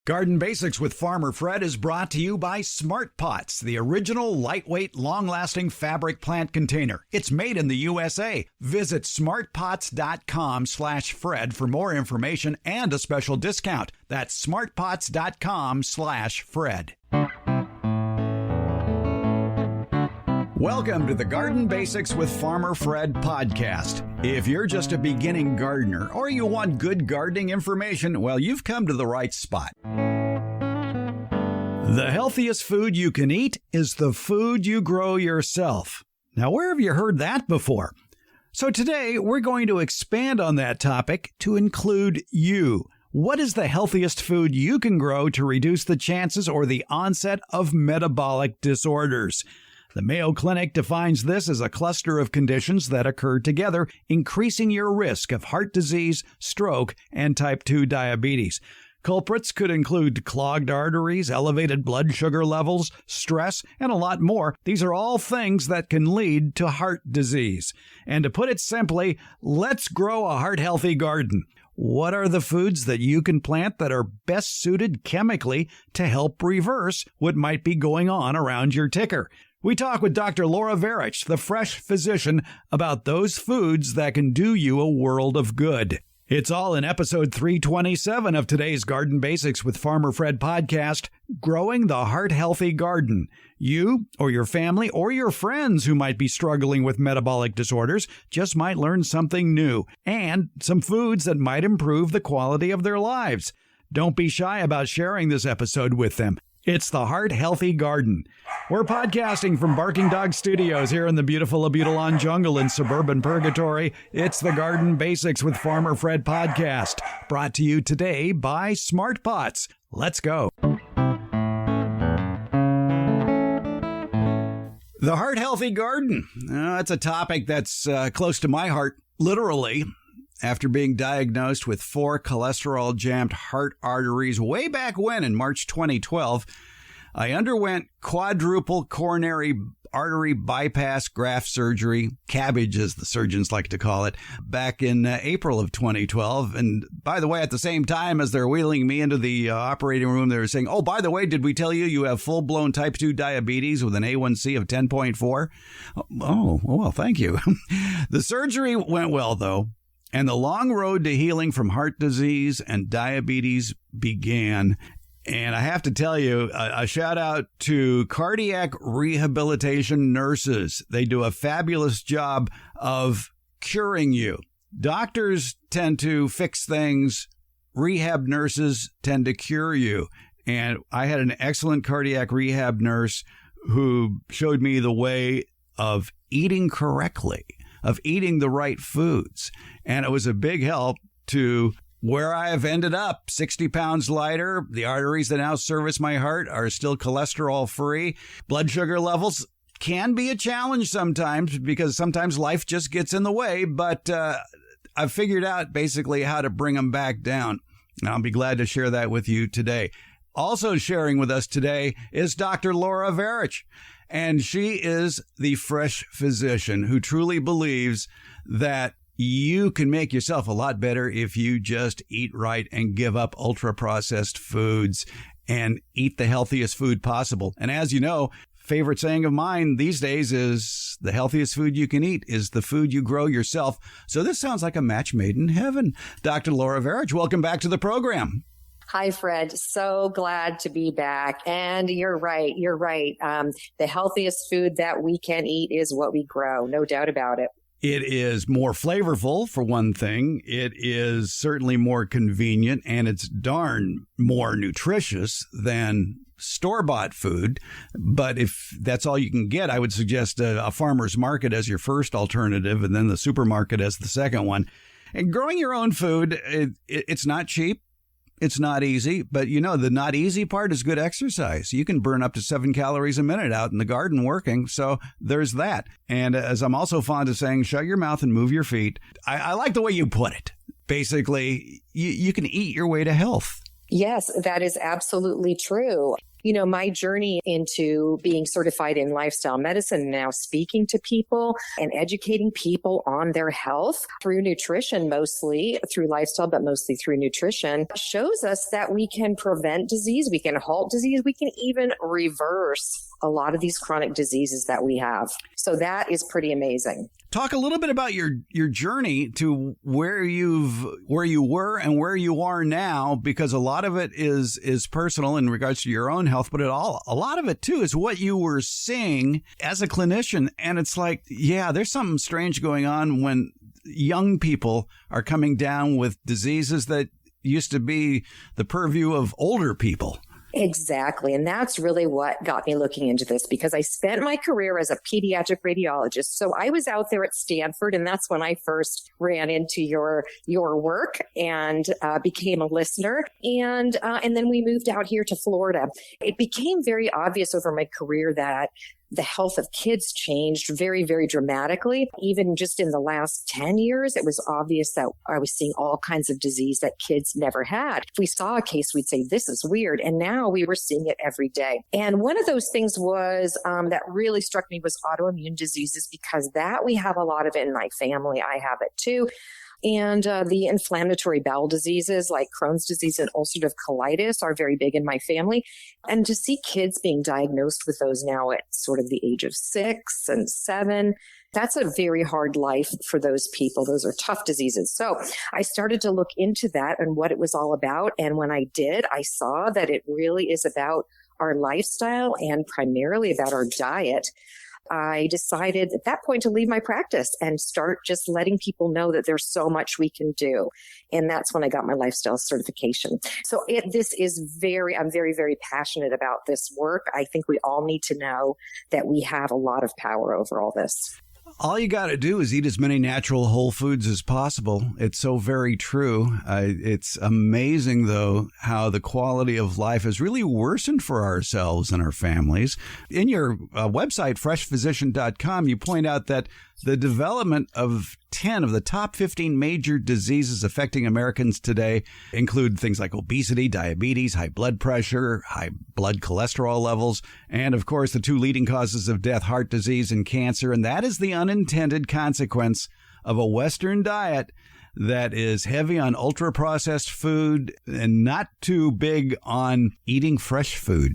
Garden Basics with Farmer Fred is brought to you by Smart Pots, the original lightweight, long-lasting fabric plant container. It's made in the USA. Visit smartpots.com/Fred for more information and a special discount. That's smartpots.com/Fred. Welcome to the Garden Basics with Farmer Fred podcast. If you're just a beginning gardener or you want good gardening information, well, you've come to the right spot. The healthiest food you can eat is the food you grow yourself. Now, where have you heard that before? So today, we're going to expand on that topic to include you. What is the healthiest food you can grow to reduce the chances or the onset of metabolic disorders? The Mayo Clinic defines this as a cluster of conditions that occur together, increasing your risk of heart disease, stroke, and type 2 diabetes. Culprits could include clogged arteries, elevated blood sugar levels, stress, and a lot more. These are all things that can lead to heart disease. And to put it simply, let's grow a heart-healthy garden. What are the foods that you can plant that are best suited chemically to help reverse what might be going on around your ticker? We talk with Dr. Laura Varich, the fresh physician, about those foods that can do you a world of good. It's all in episode 327 of today's Garden Basics with Farmer Fred podcast, Growing the Heart-Healthy Garden. You or your family or your friends who might be struggling with metabolic disorders just might learn something new and some foods that might improve the quality of their lives. Don't be shy about sharing this episode with them. It's the Heart Healthy Garden. We're podcasting from Barking Dog Studios here in the beautiful Abutilon jungle in suburban Purgatory. It's the Garden Basics with Farmer Fred podcast, brought to you today by Smart Pots. Let's go. The Heart Healthy Garden. That's a topic that's close to my heart, literally. After being diagnosed with 4 cholesterol-jammed heart arteries way back when in March 2012, I underwent quadruple coronary artery bypass graft surgery, cabbage as the surgeons like to call it, back in April of 2012. And by the way, at the same time as they're wheeling me into the operating room, they were saying, oh, by the way, did we tell you you have full-blown type 2 diabetes with an A1C of 10.4? Oh, well, thank you. The surgery went well, though. And the long road to healing from heart disease and diabetes began. And I have to tell you, a shout out to cardiac rehabilitation nurses. They do a fabulous job of curing you. Doctors tend to fix things. Rehab nurses tend to cure you. And I had an excellent cardiac rehab nurse who showed me the way of eating correctly, of eating the right foods. And it was a big help to where I have ended up, 60 pounds lighter. The arteries that now service my heart are still cholesterol free. Blood sugar levels can be a challenge sometimes because sometimes life just gets in the way. But I've figured out basically how to bring them back down. And I'll be glad to share that with you today. Also sharing with us today is Dr. Laura Varich. And she is the fresh physician who truly believes that you can make yourself a lot better if you just eat right and give up ultra-processed foods and eat the healthiest food possible. And as you know, favorite saying of mine these days is the healthiest food you can eat is the food you grow yourself. So this sounds like a match made in heaven. Dr. Laura Varich, welcome back to the program. Hi, Fred. So glad to be back. And you're right. The healthiest food that we can eat is what we grow. No doubt about it. It is more flavorful, for one thing. It is certainly more convenient, and it's darn more nutritious than store-bought food. But if that's all you can get, I would suggest a farmer's market as your first alternative and then the supermarket as the second one. And growing your own food, it's not cheap. It's not easy, but you know, the not easy part is good exercise. You can burn up to 7 calories a minute out in the garden working. So there's that. And as I'm also fond of saying, shut your mouth and move your feet. I like the way you put it. Basically, you can eat your way to health. Yes, that is absolutely true. my journey into being certified in lifestyle medicine, now speaking to people and educating people on their health through nutrition, mostly through lifestyle, but mostly through nutrition, shows us that we can prevent disease, we can halt disease, we can even reverse a lot of these chronic diseases that we have. So that is pretty amazing. Talk a little bit about your journey to where you were and where you are now, because a lot of it is personal in regards to your own health, but a lot of it too is what you were seeing as a clinician. And it's like, yeah, there's something strange going on when young people are coming down with diseases that used to be the purview of older people. Exactly. And that's really what got me looking into this, because I spent my career as a pediatric radiologist. So I was out there at Stanford, and that's when I first ran into your work and became a listener. And then we moved out here to Florida. It became very obvious over my career that the health of kids changed very, very dramatically. Even just in the last 10 years, it was obvious that I was seeing all kinds of disease that kids never had. If we saw a case, we'd say, this is weird. And now we were seeing it every day. And one of those things was that really struck me was autoimmune diseases, because that we have a lot of it in my family. I have it too. And the inflammatory bowel diseases like Crohn's disease and ulcerative colitis are very big in my family. And to see kids being diagnosed with those now at sort of the age of 6 and 7, that's a very hard life for those people. Those are tough diseases. So I started to look into that and what it was all about. And when I did, I saw that it really is about our lifestyle and primarily about our diet. I decided at that point to leave my practice and start just letting people know that there's so much we can do. And that's when I got my lifestyle certification. So I'm very, very passionate about this work. I think we all need to know that we have a lot of power over all this. All you got to do is eat as many natural whole foods as possible. It's so very true. It's amazing, though, how the quality of life has really worsened for ourselves and our families. In your website, freshphysician.com, you point out that the development of 10 of the top 15 major diseases affecting Americans today include things like obesity, diabetes, high blood pressure, high blood cholesterol levels, and, of course, the 2 leading causes of death, heart disease and cancer. And that is the unintended consequence of a Western diet that is heavy on ultra-processed food and not too big on eating fresh food.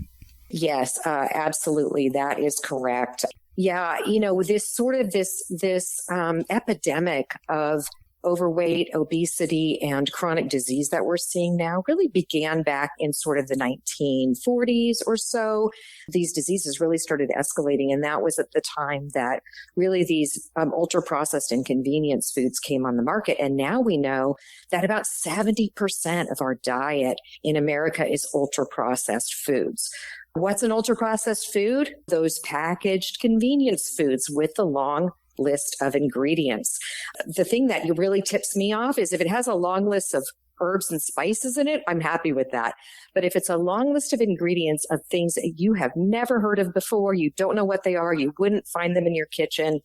Yes, absolutely. That is correct. Yeah, this epidemic of overweight, obesity, and chronic disease that we're seeing now really began back in sort of the 1940s or so. These diseases really started escalating, and that was at the time that really these ultra-processed and convenience foods came on the market. And now we know that about 70% of our diet in America is ultra-processed foods. What's an ultra-processed food? Those packaged convenience foods with the long list of ingredients. The thing that really tips me off is if it has a long list of herbs and spices in it, I'm happy with that. But if it's a long list of ingredients of things that you have never heard of before, you don't know what they are, you wouldn't find them in your kitchen,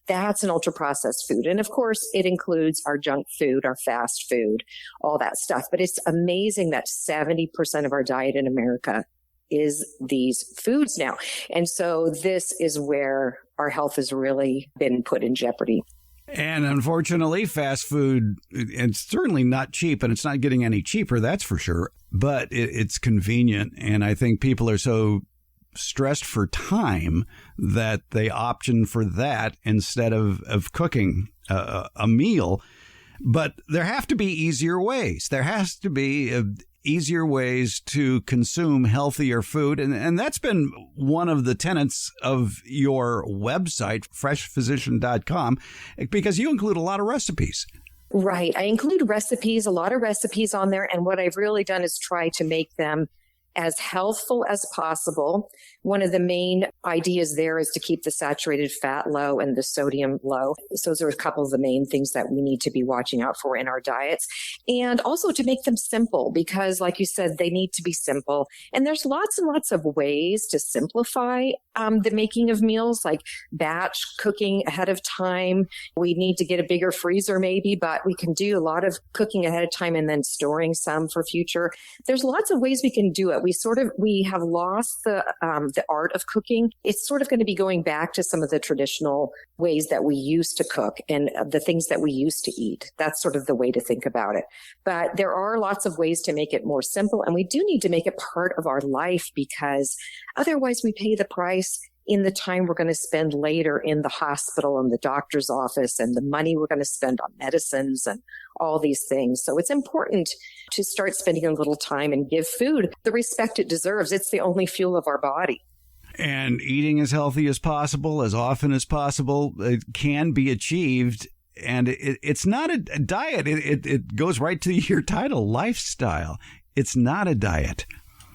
that's an ultra-processed food. And of course, it includes our junk food, our fast food, all that stuff. But it's amazing that 70% of our diet in America is these foods now. And so this is where our health has really been put in jeopardy. And unfortunately, fast food, it's certainly not cheap, and it's not getting any cheaper, that's for sure. But it's convenient. And I think people are so stressed for time that they option for that instead of cooking a meal. But there have to be easier ways. There has to be easier ways to consume healthier food. And that's been one of the tenets of your website, freshphysician.com, because you include a lot of recipes. Right. I include recipes, a lot of recipes on there. And what I've really done is try to make them as healthful as possible. One of the main ideas there is to keep the saturated fat low and the sodium low. So those are a couple of the main things that we need to be watching out for in our diets. And also to make them simple, because like you said, they need to be simple. And there's lots and lots of ways to simplify the making of meals, like batch cooking ahead of time. We need to get a bigger freezer maybe, but we can do a lot of cooking ahead of time and then storing some for future. There's lots of ways we can do it. We have lost the art of cooking. It's sort of going to be going back to some of the traditional ways that we used to cook and the things that we used to eat. That's sort of the way to think about it. But there are lots of ways to make it more simple, and we do need to make it part of our life, because otherwise we pay the price in the time we're going to spend later in the hospital and the doctor's office, and the money we're going to spend on medicines and all these things. So it's important to start spending a little time and give food the respect it deserves. It's the only fuel of our body. And eating as healthy as possible, as often as possible, it can be achieved. And it's not a diet. It goes right to your title, lifestyle. It's not a diet.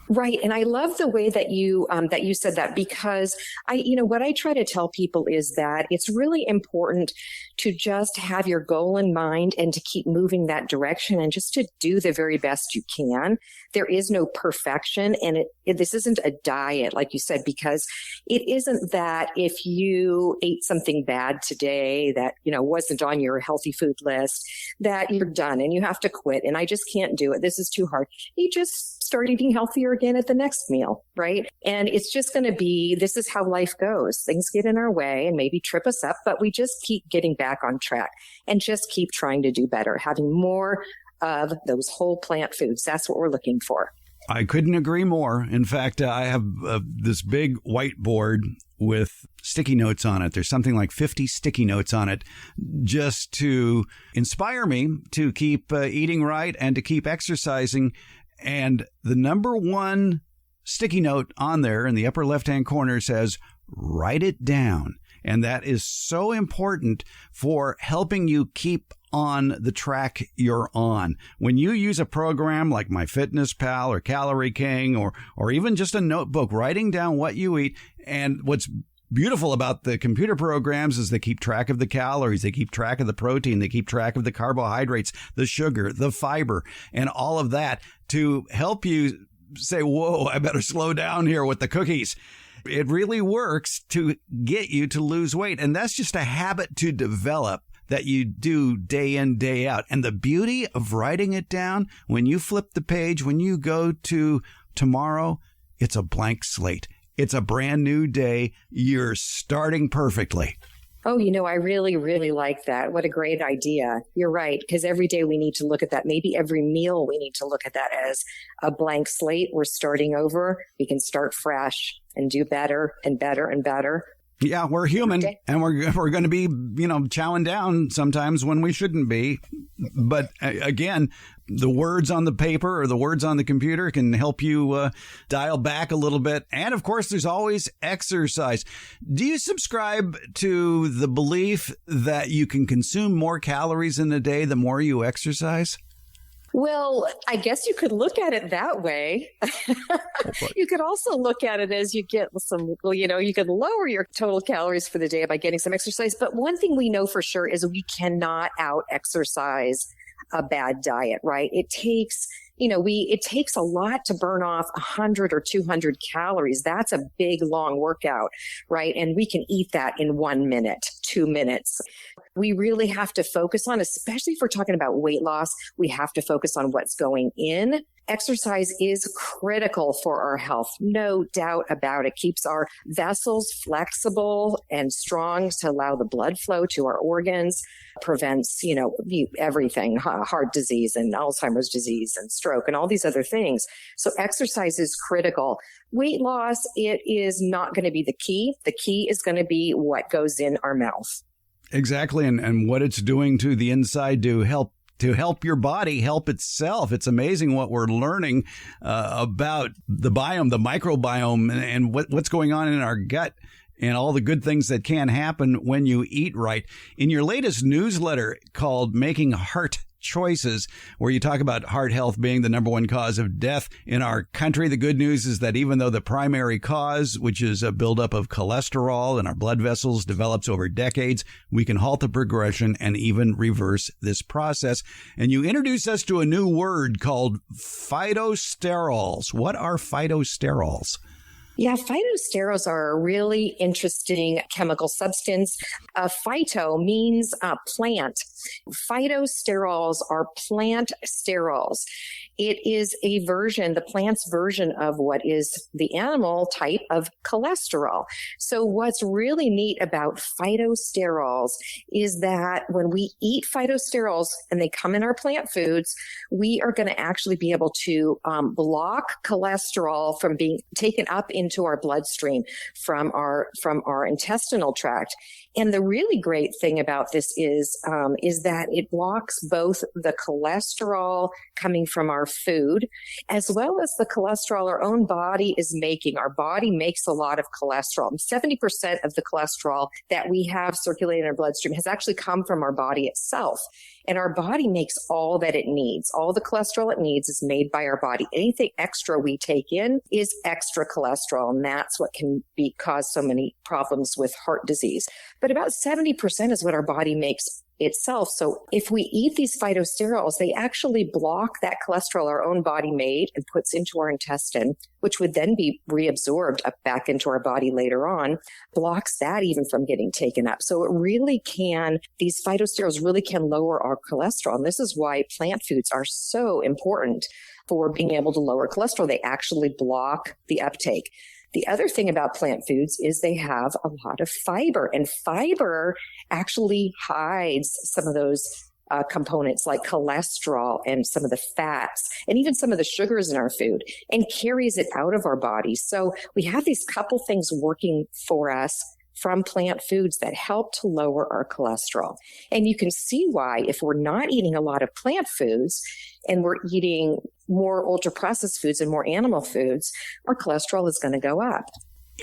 Right. And I love the way that you said that, because what I try to tell people is that it's really important to just have your goal in mind and to keep moving that direction and just to do the very best you can. There is no perfection, and this isn't a diet, like you said, because it isn't that if you ate something bad today that, wasn't on your healthy food list, that you're done and you have to quit and I just can't do it. This is too hard. You just start eating healthier again at the next meal, right? And it's just going to be, this is how life goes. Things get in our way and maybe trip us up, but we just keep getting back on track and just keep trying to do better, having more of those whole plant foods. That's what we're looking for. I couldn't agree more. In fact, I have this big whiteboard with sticky notes on it. There's something like 50 sticky notes on it, just to inspire me to keep eating right and to keep exercising. And the number one sticky note on there in the upper left-hand corner says, write it down. And that is so important for helping you keep on the track you're on. When you use a program like MyFitnessPal or Calorie King or even just a notebook, writing down what you eat, and what's beautiful about the computer programs is they keep track of the calories, they keep track of the protein, they keep track of the carbohydrates, the sugar, the fiber, and all of that to help you say, whoa, I better slow down here with the cookies. It really works to get you to lose weight. And that's just a habit to develop that you do day in, day out. And the beauty of writing it down, when you flip the page, when you go to tomorrow, it's a blank slate. It's a brand new day. You're starting perfectly. Oh, I really, really like that. What a great idea. You're right, because every day we need to look at that. Maybe every meal we need to look at that as a blank slate. We're starting over. We can start fresh and do better and better and better. Yeah, we're human, and we're going to be, chowing down sometimes when we shouldn't be. But again, the words on the paper or the words on the computer can help you dial back a little bit. And of course, there's always exercise. Do you subscribe to the belief that you can consume more calories in a day the more you exercise? Well, I guess you could look at it that way. You could also look at it as you get you could lower your total calories for the day by getting some exercise. But one thing we know for sure is we cannot out-exercise a bad diet, right? It takes a lot to burn off 100 or 200 calories. That's a big, long workout, right? And we can eat that in 1 minute, 2 minutes. We really have to focus on, especially if we're talking about weight loss, we have to focus on what's going in. Exercise is critical for our health, no doubt about it. Keeps our vessels flexible and strong to allow the blood flow to our organs, prevents, everything, heart disease and Alzheimer's disease and stroke and all these other things. So exercise is critical. Weight loss, it is not going to be the key. The key is going to be what goes in our mouth. Exactly. And what it's doing to the inside to help your body help itself. It's amazing what we're learning about the biome, the microbiome, and what's going on in our gut and all the good things that can happen when you eat right. In your latest newsletter called Making Heart Choices, where you talk about heart health being the number one cause of death in our country, the good news is that even though the primary cause, which is a buildup of cholesterol in our blood vessels, develops over decades, we can halt the progression and even reverse this process. And you introduce us to a new word called phytosterols. What are phytosterols? Yeah, phytosterols are a really interesting chemical substance. Phyto means plant. Phytosterols are plant sterols. It is a version, the plant's version of what is the animal type of cholesterol. So what's really neat about phytosterols is that when we eat phytosterols and they come in our plant foods, we are going to actually be able to block cholesterol from being taken up into our bloodstream from our intestinal tract. And the really great thing about this is that it blocks both the cholesterol coming from our food, as well as the cholesterol our own body is making. Our body makes a lot of cholesterol. 70% of the cholesterol that we have circulating in our bloodstream has actually come from our body itself. And our body makes all that it needs. All the cholesterol it needs is made by our body. Anything extra we take in is extra cholesterol. And that's what can cause so many problems with heart disease. But about 70% is what our body makes itself. So if we eat these phytosterols, they actually block that cholesterol our own body made and puts into our intestine, which would then be reabsorbed up back into our body later on, blocks that even from getting taken up. So it really can, these phytosterols really can lower our cholesterol. And this is why plant foods are so important for being able to lower cholesterol. They actually block the uptake. The other thing about plant foods is they have a lot of fiber, and fiber actually hides some of those components like cholesterol and some of the fats and even some of the sugars in our food and carries it out of our bodies. So we have these couple things working for us from plant foods that help to lower our cholesterol. And you can see why if we're not eating a lot of plant foods and we're eating more ultra-processed foods and more animal foods, our cholesterol is going to go up.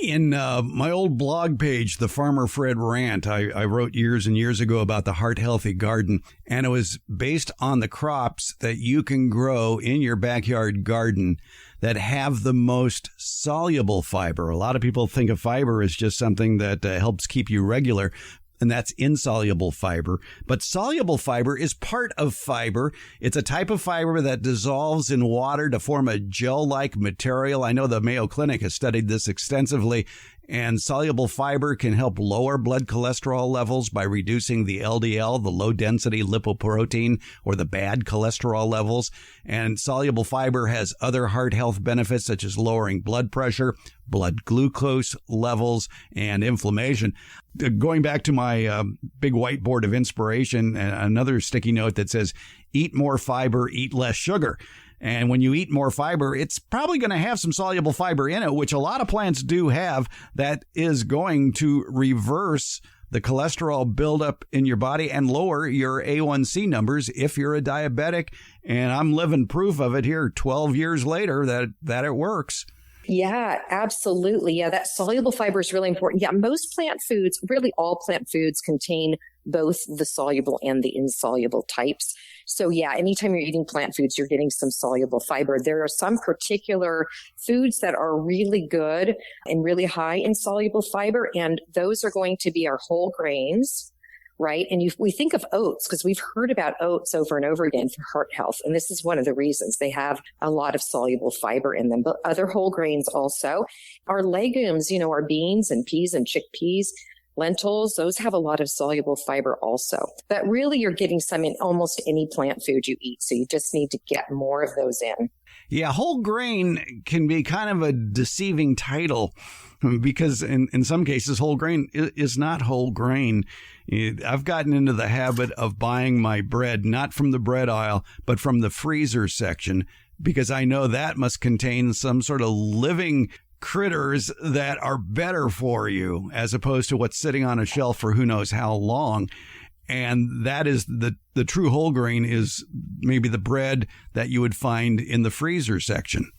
In my old blog page, The Farmer Fred Rant, I wrote years and years ago about the Heart Healthy Garden, and it was based on the crops that you can grow in your backyard garden that have the most soluble fiber. A lot of people think of fiber as just something that helps keep you regular, and that's insoluble fiber. But soluble fiber is part of fiber. It's a type of fiber that dissolves in water to form a gel-like material. I know the Mayo Clinic has studied this extensively, and soluble fiber can help lower blood cholesterol levels by reducing the LDL, the low-density lipoprotein, or the bad cholesterol levels. And soluble fiber has other heart health benefits, such as lowering blood pressure, blood glucose levels, and inflammation. Going back to my big whiteboard of inspiration, another sticky note that says, eat more fiber, eat less sugar. And when you eat more fiber, it's probably going to have some soluble fiber in it, which a lot of plants do have, that is going to reverse the cholesterol buildup in your body and lower your A1C numbers if you're a diabetic. And I'm living proof of it here 12 years later that it works. Yeah, absolutely. Yeah, that soluble fiber is really important. Yeah, most plant foods, really all plant foods contain both the soluble and the insoluble types. So yeah, anytime you're eating plant foods, you're getting some soluble fiber. There are some particular foods that are really good and really high in soluble fiber, and those are going to be our whole grains, right? And we think of oats because we've heard about oats over and over again for heart health. And this is one of the reasons they have a lot of soluble fiber in them, but other whole grains also. Our legumes, our beans and peas and chickpeas, lentils, those have a lot of soluble fiber also. But really, you're getting some in almost any plant food you eat. So you just need to get more of those in. Yeah, whole grain can be kind of a deceiving title because in some cases, whole grain is not whole grain. I've gotten into the habit of buying my bread, not from the bread aisle, but from the freezer section, because I know that must contain some sort of living critters that are better for you as opposed to what's sitting on a shelf for who knows how long. And that is the true whole grain is maybe the bread that you would find in the freezer section.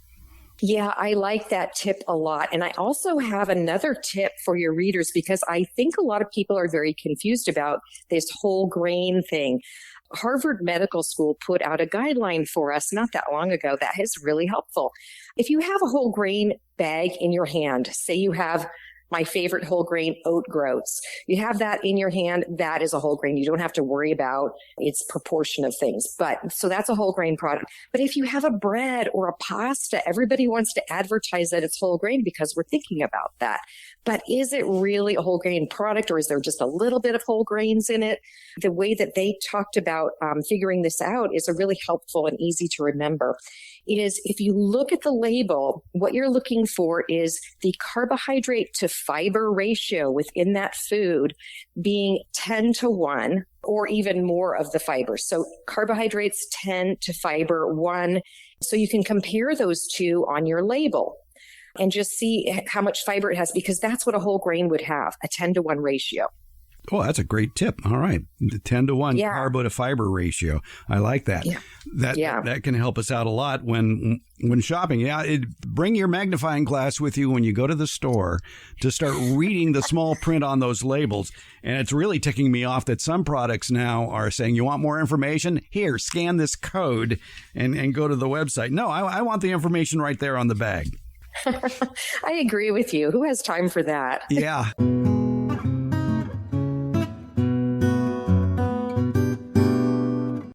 Yeah, I like that tip a lot. And I also have another tip for your readers because I think a lot of people are very confused about this whole grain thing. Harvard Medical School put out a guideline for us not that long ago that is really helpful. If you have a whole grain bag in your hand, say you have my favorite whole grain oat groats. You have that in your hand. That is a whole grain. You don't have to worry about its proportion of things. But so that's a whole grain product. But if you have a bread or a pasta, everybody wants to advertise that it's whole grain because we're thinking about that. But is it really a whole grain product, or is there just a little bit of whole grains in it? The way that they talked about figuring this out is a really helpful and easy to remember. It is, if you look at the label, what you're looking for is the carbohydrate to fiber ratio within that food being 10-1 or even more of the fiber. So carbohydrates 10 to fiber 1. So you can compare those two on your label and just see how much fiber it has, because that's what a whole grain would have, a 10-1 ratio. Oh, that's a great tip. All right. The 10-1 carbo to fiber ratio. I like that. That can help us out a lot when shopping. Bring your magnifying glass with you when you go to the store to start reading the small print on those labels. And it's really ticking me off that some products now are saying, you want more information? Here, scan this code and go to the website. No, I want the information right there on the bag. I agree with you. Who has time for that? Yeah.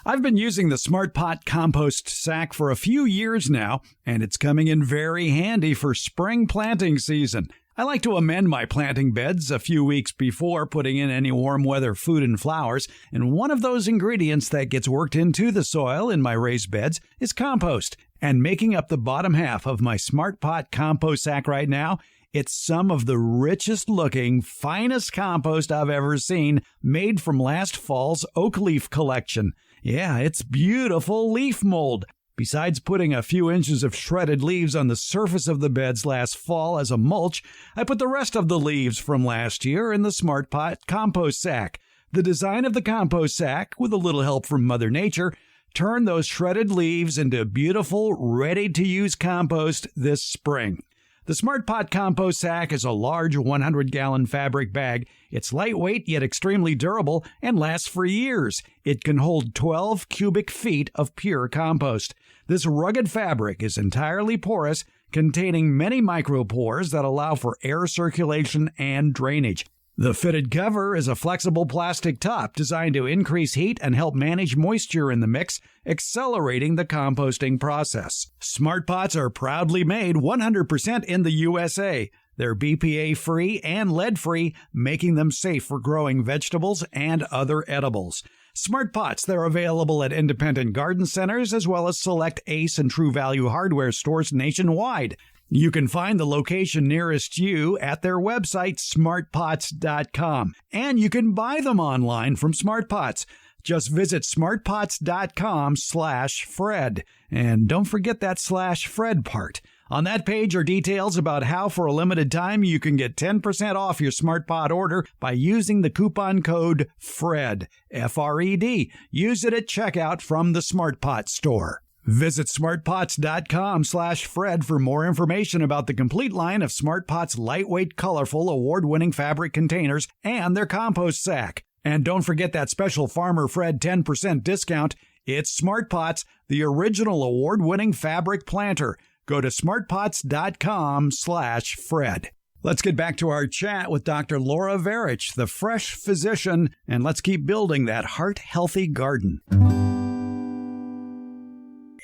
I've been using the Smart Pot compost sack for a few years now, and it's coming in very handy for spring planting season. I like to amend my planting beds a few weeks before putting in any warm weather food and flowers, and one of those ingredients that gets worked into the soil in my raised beds is compost. And making up the bottom half of my Smart Pot compost sack right now, it's some of the richest looking, finest compost I've ever seen, made from last fall's oak leaf collection. Yeah, it's beautiful leaf mold. Besides putting a few inches of shredded leaves on the surface of the beds last fall as a mulch, I put the rest of the leaves from last year in the Smart Pot compost sack. The design of the compost sack, with a little help from Mother Nature, turned those shredded leaves into beautiful, ready-to-use compost this spring. The Smart Pot compost sack is a large 100-gallon fabric bag. It's lightweight yet extremely durable and lasts for years. It can hold 12 cubic feet of pure compost. This rugged fabric is entirely porous, containing many micropores that allow for air circulation and drainage. The fitted cover is a flexible plastic top designed to increase heat and help manage moisture in the mix, accelerating the composting process. Smart Pots are proudly made 100% in the USA. They're BPA-free and lead-free, making them safe for growing vegetables and other edibles. Smart Pots, they're available at independent garden centers as well as select Ace and True Value hardware stores nationwide. You can find the location nearest you at their website, smartpots.com. And you can buy them online from Smart Pots. Just visit smartpots.com/Fred. And don't forget that /Fred part. On that page are details about how for a limited time you can get 10% off your Smart Pot order by using the coupon code FRED, F-R-E-D. Use it at checkout from the Smart Pot store. Visit smartpots.com/Fred for more information about the complete line of Smart Pots' lightweight, colorful, award-winning fabric containers and their compost sack. And don't forget that special Farmer Fred 10% discount. It's Smart Pots, the original award-winning fabric planter. Go to smartpots.com/Fred. Let's get back to our chat with Dr. Laura Varich, the fresh physician, and let's keep building that heart-healthy garden.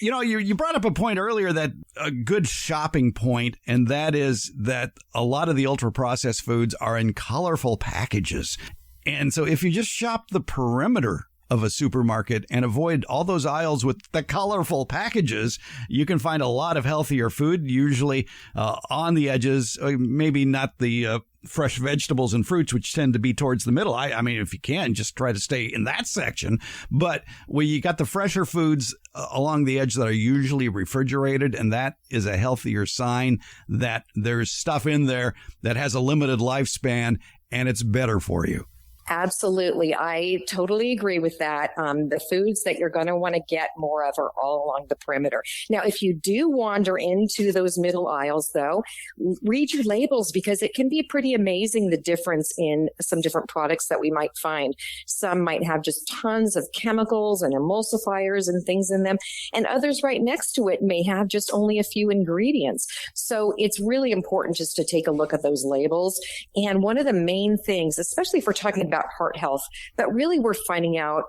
You know, you brought up a point earlier, that a good shopping point, and that is that a lot of the ultra-processed foods are in colorful packages. And so if you just shop the perimeter of a supermarket and avoid all those aisles with the colorful packages, you can find a lot of healthier food, usually on the edges, maybe not the fresh vegetables and fruits, which tend to be towards the middle. I mean, if you can, just try to stay in that section. But where you got the fresher foods along the edge that are usually refrigerated, and that is a healthier sign that there's stuff in there that has a limited lifespan and it's better for you. Absolutely. I totally agree with that. The foods that you're going to want to get more of are all along the perimeter. Now, if you do wander into those middle aisles, though, read your labels because it can be pretty amazing the difference in some different products that we might find. Some might have just tons of chemicals and emulsifiers and things in them, and others right next to it may have just only a few ingredients. So it's really important just to take a look at those labels. And one of the main things, especially if we're talking about heart health, but really we're finding out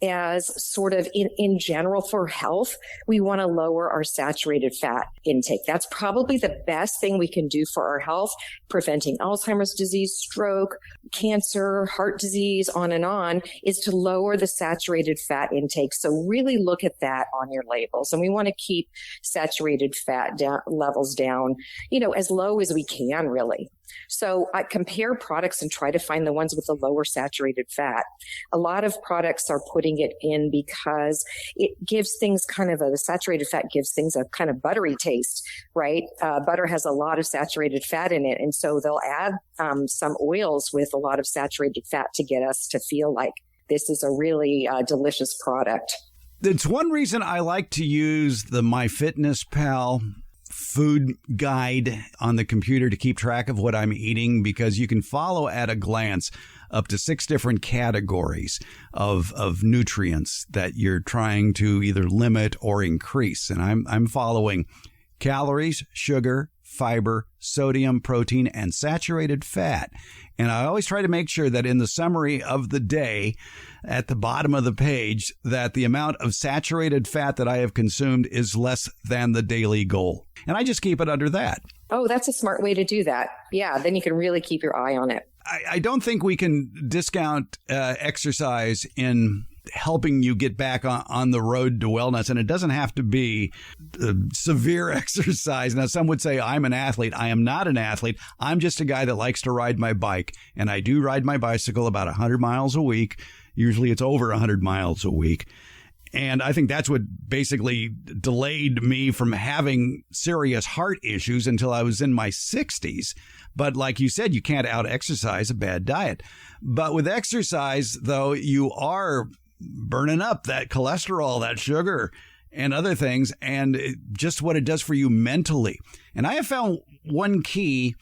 as sort of in general for health, we want to lower our saturated fat intake. That's probably the best thing we can do for our health, preventing Alzheimer's disease, stroke, cancer, heart disease, on, is to lower the saturated fat intake. So really look at that on your labels. And we want to keep saturated fat levels down, as low as we can, really. So I compare products and try to find the ones with the lower saturated fat. A lot of products are putting it in because it gives things the saturated fat gives things a kind of buttery taste, right? Butter has a lot of saturated fat in it. And so they'll add some oils with a lot of saturated fat to get us to feel like this is a really delicious product. It's one reason I like to use the MyFitnessPal food guide on the computer to keep track of what I'm eating, because you can follow at a glance up to 6 different categories of nutrients that you're trying to either limit or increase. And I'm following calories, sugar, fiber, sodium, protein, and saturated fat. And I always try to make sure that in the summary of the day, at the bottom of the page, that the amount of saturated fat that I have consumed is less than the daily goal. And I just keep it under that. Oh, that's a smart way to do that. Yeah, then you can really keep your eye on it. I don't think we can discount exercise in helping you get back on the road to wellness. And it doesn't have to be severe exercise. Now, some would say I'm an athlete. I am not an athlete. I'm just a guy that likes to ride my bike. And I do ride my bicycle about 100 miles a week. Usually it's over 100 miles a week. And I think that's what basically delayed me from having serious heart issues until I was in my 60s. But like you said, you can't out-exercise a bad diet. But with exercise, though, you are burning up that cholesterol, that sugar, and other things, and just what it does for you mentally. And I have found one key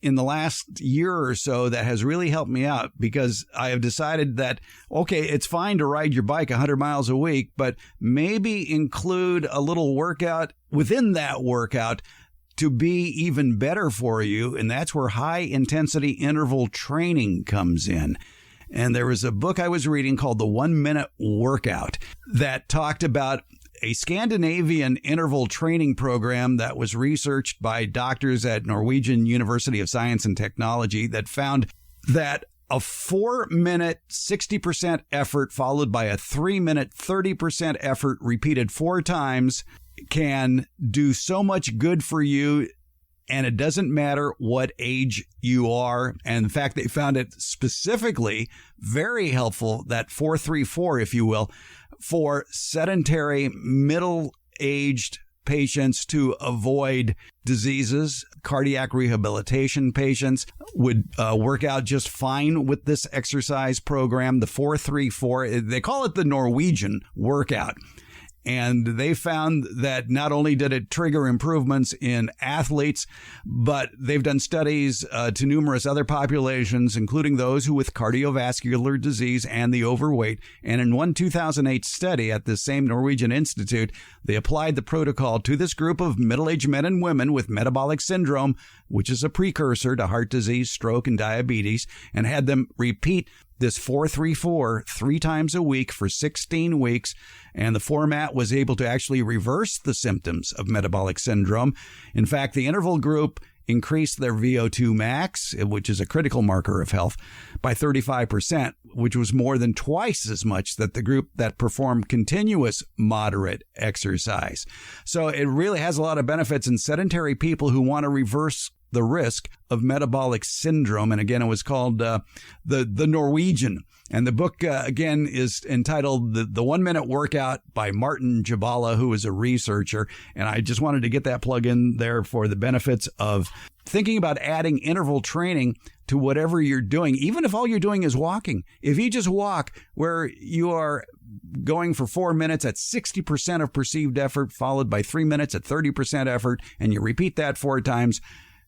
in the last year or so that has really helped me out, because I have decided that, okay, it's fine to ride your bike 100 miles a week, but maybe include a little workout within that workout to be even better for you. And that's where high intensity interval training comes in. And there was a book I was reading called The 1 Minute Workout that talked about a Scandinavian interval training program that was researched by doctors at Norwegian University of Science and Technology that found that a 4-minute 60% effort followed by a 3-minute 30% effort repeated 4 times can do so much good for you. And it doesn't matter what age you are. And in fact, they found it specifically very helpful, that 4-3-4, if you will, for sedentary middle-aged patients to avoid diseases. Cardiac rehabilitation patients would work out just fine with this exercise program, the 4-3-4. They call it the Norwegian workout. And they found that not only did it trigger improvements in athletes, but they've done studies to numerous other populations, including those who with cardiovascular disease and the overweight. And in one 2008 study at the same Norwegian Institute, they applied the protocol to this group of middle-aged men and women with metabolic syndrome, which is a precursor to heart disease, stroke, and diabetes, and had them repeat this 4-3-4 3 times a week for 16 weeks. And the format was able to actually reverse the symptoms of metabolic syndrome. In fact, the interval group increased their VO2 max, which is a critical marker of health, by 35%, which was more than twice as much that the group that performed continuous moderate exercise. So it really has a lot of benefits in sedentary people who want to reverse the risk of metabolic syndrome. And again, it was called the Norwegian. And the book, again, is entitled The 1 Minute Workout by Martin Jabala, who is a researcher. And I just wanted to get that plug in there for the benefits of thinking about adding interval training to whatever you're doing, even if all you're doing is walking. If you just walk where you are going for 4 minutes at 60% of perceived effort, followed by 3 minutes at 30% effort, and you repeat that 4 times,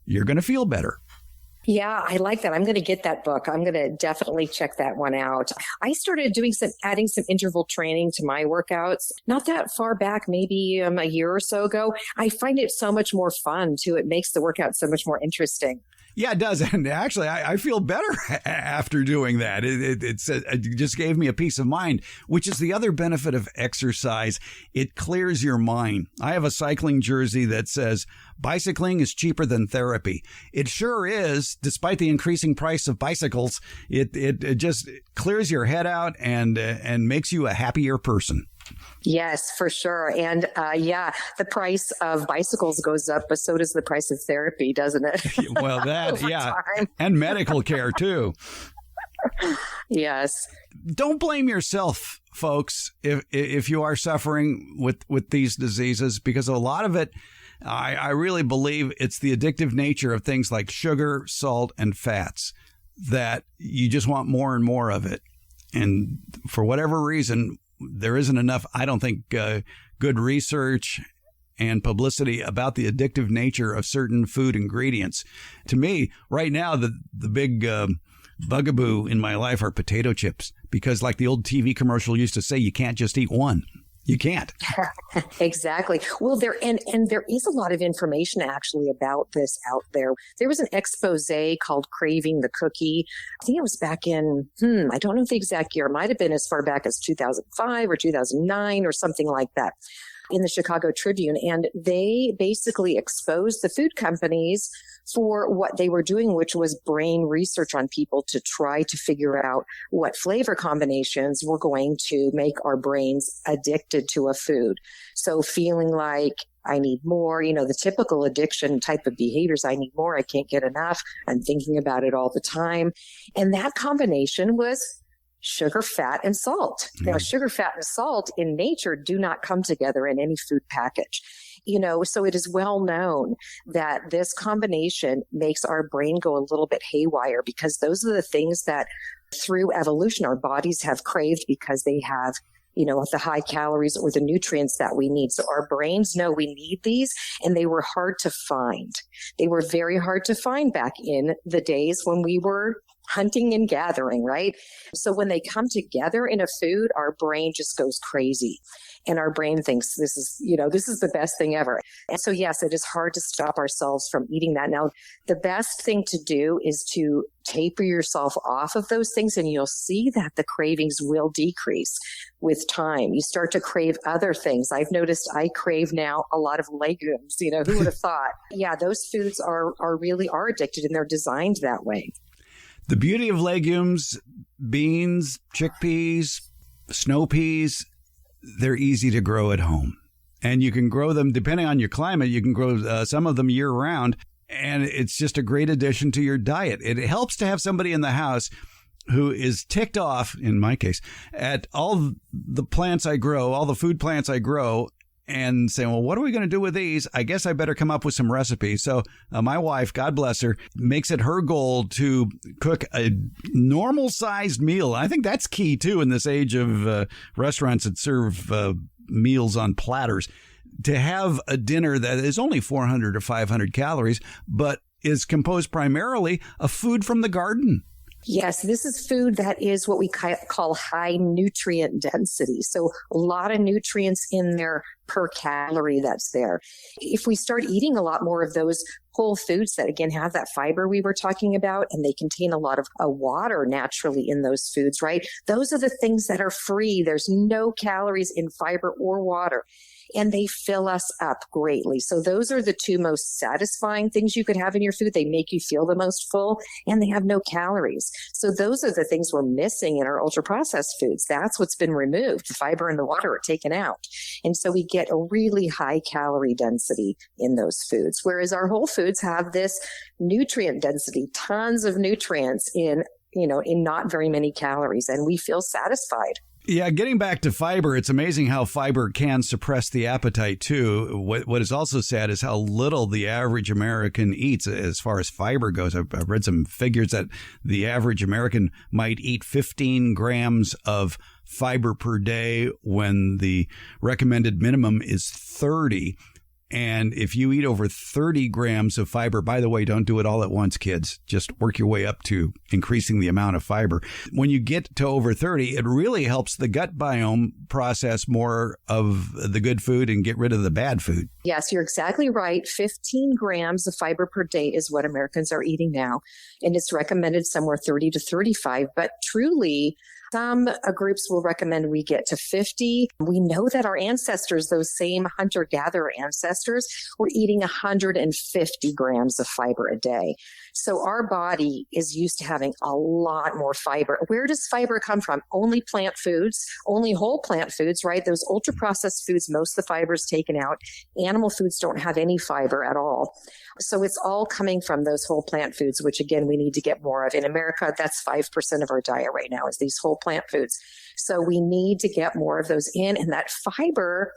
you're going to feel better. Yeah, I like that. I'm going to get that book. I'm going to definitely check that one out. I started adding some interval training to my workouts not that far back, maybe a year or so ago. I find it so much more fun too. It makes the workout so much more interesting. Yeah, it does. And actually, I feel better after doing that. It just gave me a peace of mind, which is the other benefit of exercise. It clears your mind. I have a cycling jersey that says, bicycling is cheaper than therapy. It sure is, despite the increasing price of bicycles. It just clears your head out and makes you a happier person. Yes, for sure. And the price of bicycles goes up, but so does the price of therapy, doesn't it? Well, that, yeah. Time. And medical care, too. Yes. Don't blame yourself, folks, if you are suffering with these diseases, because a lot of it, I really believe it's the addictive nature of things like sugar, salt, and fats that you just want more and more of it. And for whatever reason, there isn't enough, I don't think, good research and publicity about the addictive nature of certain food ingredients. To me, right now, the big bugaboo in my life are potato chips, because like the old TV commercial used to say, you can't just eat one. You can't. Exactly. Well, there is a lot of information actually about this out there. There was an expose called Craving the Cookie. I think it was back in, I don't know the exact year. It might have been as far back as 2005 or 2009 or something like that, in the Chicago Tribune. And they basically exposed the food companies for what they were doing, which was brain research on people to try to figure out what flavor combinations were going to make our brains addicted to a food. So feeling like I need more, the typical addiction type of behaviors. I need more. I can't get enough. I'm thinking about it all the time. And that combination was sugar, fat, and salt. Now, sugar, fat, and salt in nature do not come together in any food package. So it is well known that this combination makes our brain go a little bit haywire, because those are the things that through evolution our bodies have craved, because they have the high calories or the nutrients that we need. So our brains know we need these, and they were hard to find. They were very hard to find back in the days when we were hunting and gathering, right? So when they come together in a food, our brain just goes crazy. And our brain thinks this is the best thing ever. And so, yes, it is hard to stop ourselves from eating that. Now, the best thing to do is to taper yourself off of those things, and you'll see that the cravings will decrease with time. You start to crave other things. I've noticed I crave now a lot of legumes. Who would have thought? Yeah, those foods are addicted, and they're designed that way. The beauty of legumes, beans, chickpeas, snow peas, they're easy to grow at home. And you can grow them, depending on your climate, you can grow some of them year round. And it's just a great addition to your diet. It helps to have somebody in the house who is ticked off, in my case, at all the plants I grow, all the food plants I grow, and saying, well, what are we going to do with these? I guess I better come up with some recipes. So my wife, God bless her, makes it her goal to cook a normal-sized meal. I think that's key, too, in this age of restaurants that serve meals on platters. To have a dinner that is only 400 or 500 calories, but is composed primarily of food from the garden. Yes, this is food that is what we call high nutrient density. So a lot of nutrients in there per calorie that's there. If we start eating a lot more of those whole foods that, again, have that fiber we were talking about, and they contain a lot of water naturally in those foods, right? Those are the things that are free. There's no calories in fiber or water. and they fill us up greatly. So those are the two most satisfying things you could have in your food. They make you feel the most full, and they have no calories. So those are the things we're missing in our ultra processed foods. That's what's been removed. The fiber and the water are taken out. And so we get a really high calorie density in those foods, whereas our whole foods have this nutrient density, tons of nutrients in not very many calories, and we feel satisfied. Yeah, getting back to fiber, it's amazing how fiber can suppress the appetite, too. What is also sad is how little the average American eats as far as fiber goes. I've read some figures that the average American might eat 15 grams of fiber per day when the recommended minimum is 30. And if you eat over 30 grams of fiber, by the way, don't do it all at once, kids. Just work your way up to increasing the amount of fiber. When you get to over 30, it really helps the gut biome process more of the good food and get rid of the bad food. Yes, you're exactly right. 15 grams of fiber per day is what Americans are eating now. And it's recommended somewhere 30 to 35. But truly, some groups will recommend we get to 50. We know that our ancestors, those same hunter-gatherer ancestors, were eating 150 grams of fiber a day. So our body is used to having a lot more fiber. Where does fiber come from? Only plant foods, only whole plant foods, right? Those ultra-processed foods, most of the fiber is taken out. Animal foods don't have any fiber at all. So it's all coming from those whole plant foods, which again, we need to get more of. In America, that's 5% of our diet right now is these whole plant foods. So we need to get more of those in. And that fiber,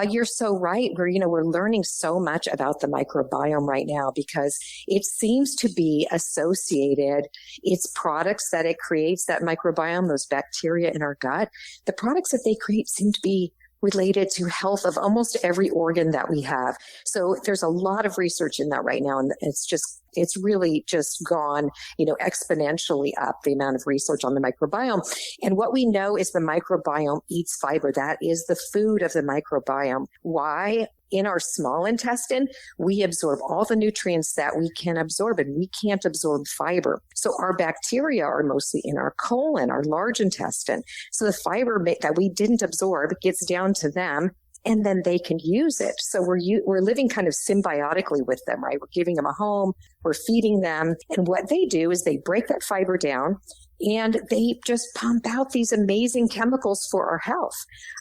you're so right. We're learning so much about the microbiome right now because it seems to be associated. It's products that it creates, that microbiome, those bacteria in our gut. The products that they create seem to be related to health of almost every organ that we have. So there's a lot of research in that right now. And it's really just gone, exponentially up, the amount of research on the microbiome. And what we know is the microbiome eats fiber. That is the food of the microbiome. Why? In our small intestine, we absorb all the nutrients that we can absorb, and we can't absorb fiber. So our bacteria are mostly in our colon, our large intestine. So the fiber that we didn't absorb gets down to them, and then they can use it. So we're living kind of symbiotically with them, right? We're giving them a home, we're feeding them. And what they do is they break that fiber down and they just pump out these amazing chemicals for our health.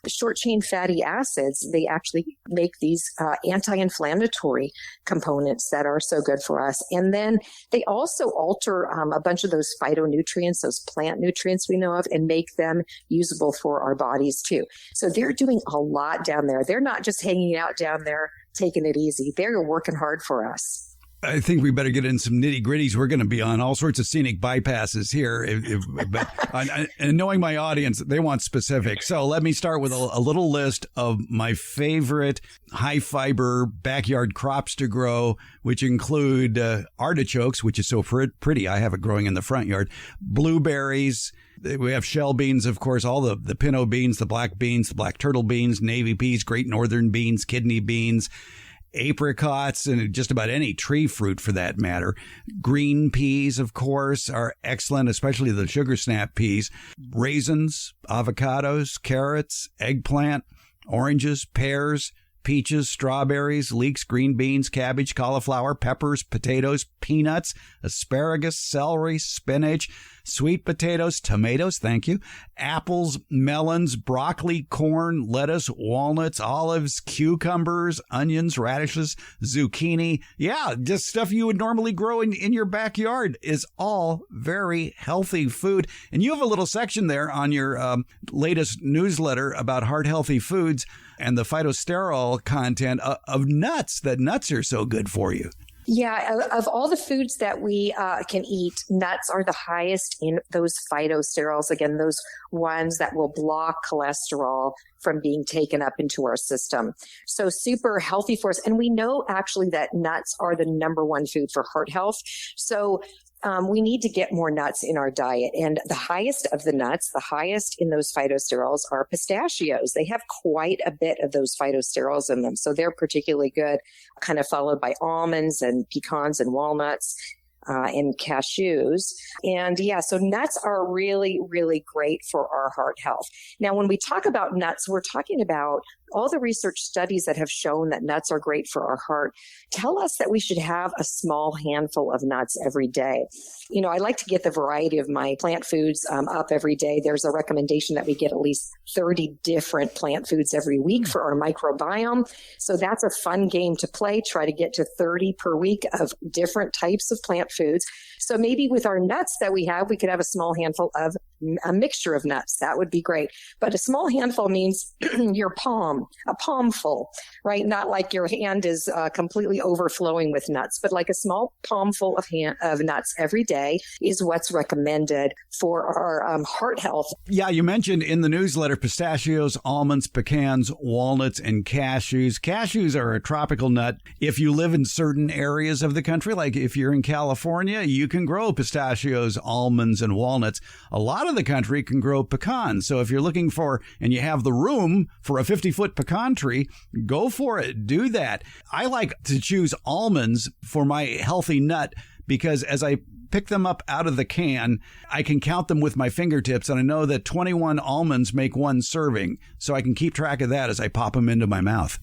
Short chain fatty acids, they actually make these anti-inflammatory components that are so good for us. And then they also alter a bunch of those phytonutrients, those plant nutrients we know of, and make them usable for our bodies too. So they're doing a lot down there. They're not just hanging out down there, taking it easy. They're working hard for us. I think we better get in some nitty gritties. We're going to be on all sorts of scenic bypasses here. And knowing my audience, they want specifics. So let me start with a little list of my favorite high fiber backyard crops to grow, which include artichokes, which is so pretty. I have it growing in the front yard. Blueberries. We have shell beans, of course, all the pinto beans, the black turtle beans, navy peas, great northern beans, kidney beans, apricots, and just about any tree fruit for that matter. Green peas, of course, are excellent, especially the sugar snap peas. Raisins, avocados, carrots, eggplant, oranges, pears, peaches, strawberries, leeks, green beans, cabbage, cauliflower, peppers, potatoes, peanuts, asparagus, celery, spinach, sweet potatoes, tomatoes, thank you, apples, melons, broccoli, corn, lettuce, walnuts, olives, cucumbers, onions, radishes, zucchini. Yeah, just stuff you would normally grow in your backyard is all very healthy food. And you have a little section there on your latest newsletter about heart-healthy foods and the phytosterol content of nuts, that nuts are so good for you. Yeah, of all the foods that we can eat, nuts are the highest in those phytosterols. Again, those ones that will block cholesterol from being taken up into our system. So super healthy for us. And we know actually that nuts are the number one food for heart health. So we need to get more nuts in our diet. And the highest of the nuts, the highest in those phytosterols are pistachios. They have quite a bit of those phytosterols in them. So they're particularly good, kind of followed by almonds and pecans and walnuts. and cashews. And yeah, so nuts are really, really great for our heart health. Now, when we talk about nuts, we're talking about all the research studies that have shown that nuts are great for our heart tell us that we should have a small handful of nuts every day. You know, I like to get the variety of my plant foods up every day. There's a recommendation that we get at least 30 different plant foods every week for our microbiome. So that's a fun game to play. Try to get to 30 per week of different types of plant foods. So maybe with our nuts that we could have a small handful of a mixture of nuts. That would be great. But a small handful means your palm, a palmful, right? Not like your hand is completely overflowing with nuts, but like a small palmful of nuts every day is what's recommended for our heart health. Yeah, you mentioned in the newsletter pistachios, almonds, pecans, walnuts, and cashews. Cashews are a tropical nut. If you live in certain areas of the country, like if you're in California, you can grow pistachios, almonds, and walnuts. A lot of the country can grow pecans. So if you're looking for, and you have the room for a 50-foot pecan tree, go for it. Do that. I like to choose almonds for my healthy nut because as I pick them up out of the can, I can count them with my fingertips, and I know that 21 almonds make one serving. So I can keep track of that as I pop them into my mouth.